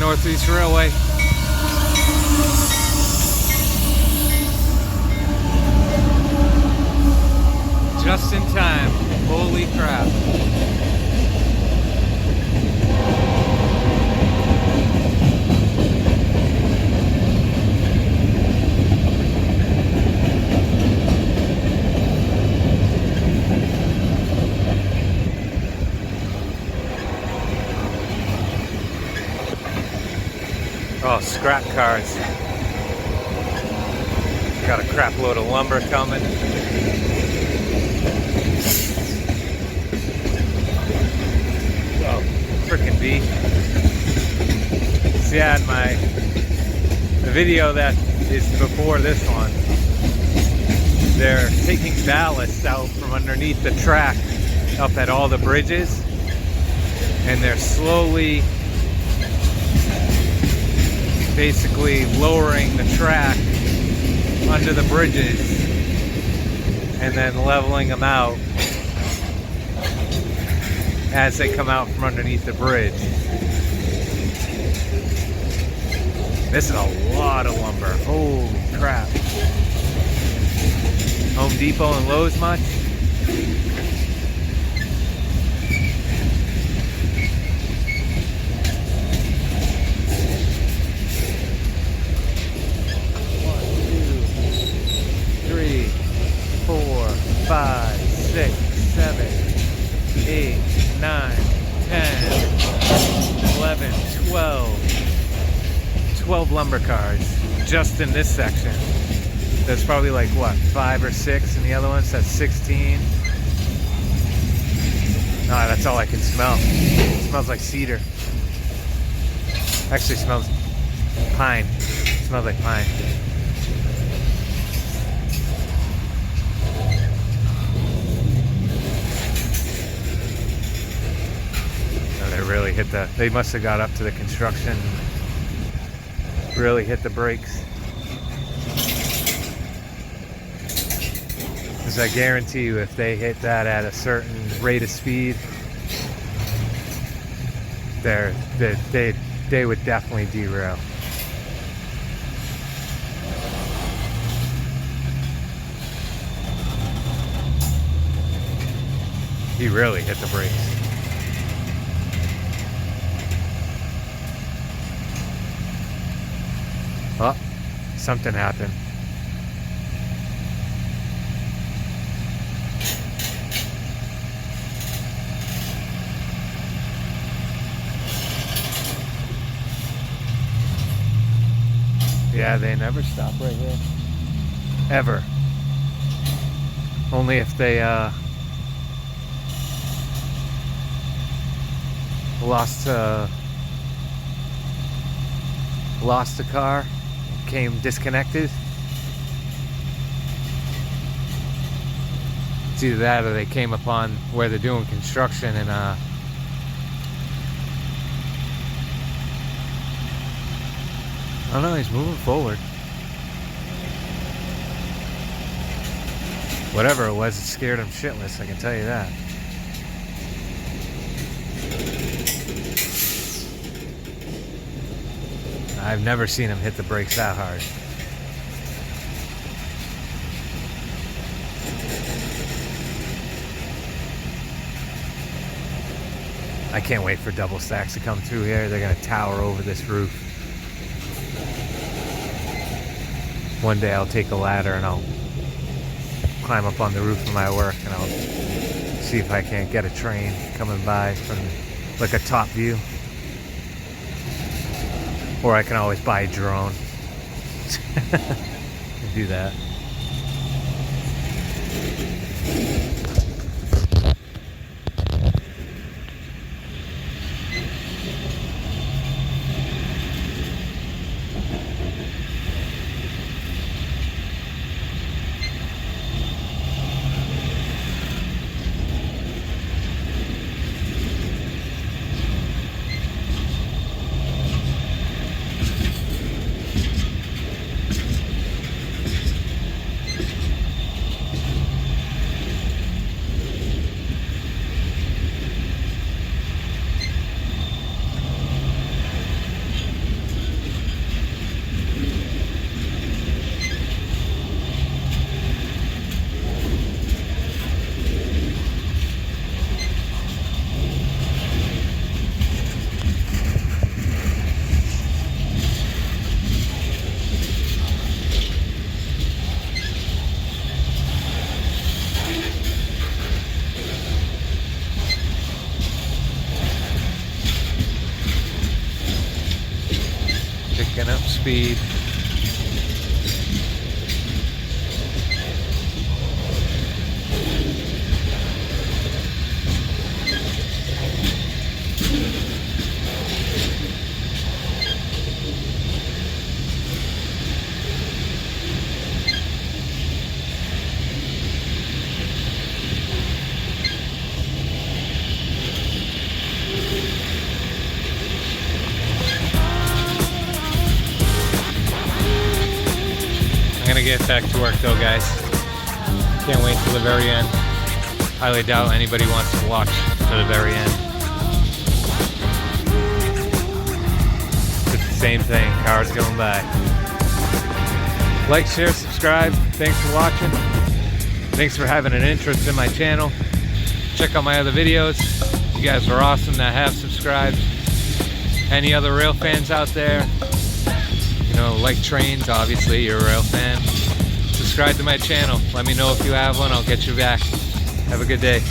Northeast Railway. Just in time. Holy crap. Oh, scrap cars. Got a crap load of lumber coming. Oh, frickin' bee. See, yeah, the video that is before this one, they're taking ballast out from underneath the track up at all the bridges, and they're slowly basically lowering the track under the bridges and then leveling them out as they come out from underneath the bridge. This is a lot of lumber. Holy crap. Home Depot and Lowe's much? Five, 6, 7, 8, 9, 10, 11, 12 lumber cars just in this section. There's probably like what, 5 or 6 in the other ones. That's 16. No, that's all I can smell. It smells like cedar. Actually smells pine. It smells like pine. Really hit they must have got up to the construction, really hit the brakes. Because I guarantee you, if they hit that at a certain rate of speed, they would definitely derail. He really hit the brakes. Oh, something happened. Yeah, they never stop right here. Ever. Only if they lost the car. Came disconnected. It's either that or they came upon where they're doing construction and I don't know, he's moving forward. Whatever it was, it scared him shitless, I can tell you that. I've never seen him hit the brakes that hard. I can't wait for double stacks to come through here. They're going to tower over this roof. One day I'll take a ladder and I'll climb up on the roof of my work and I'll see if I can't get a train coming by from like a top view. Or I can always buy a drone. Do that. speed. I'm gonna get back to work though, guys. Can't wait till the very end. Highly doubt anybody wants to watch to the very end. It's the same thing, cars going by. Like, share, subscribe. Thanks for watching. Thanks for having an interest in my channel. Check out my other videos. You guys are awesome that have subscribed. Any other rail fans out there? You know, like trains, obviously, you're a rail fan. Subscribe to my channel. Let me know if you have one. I'll get you back. Have a good day.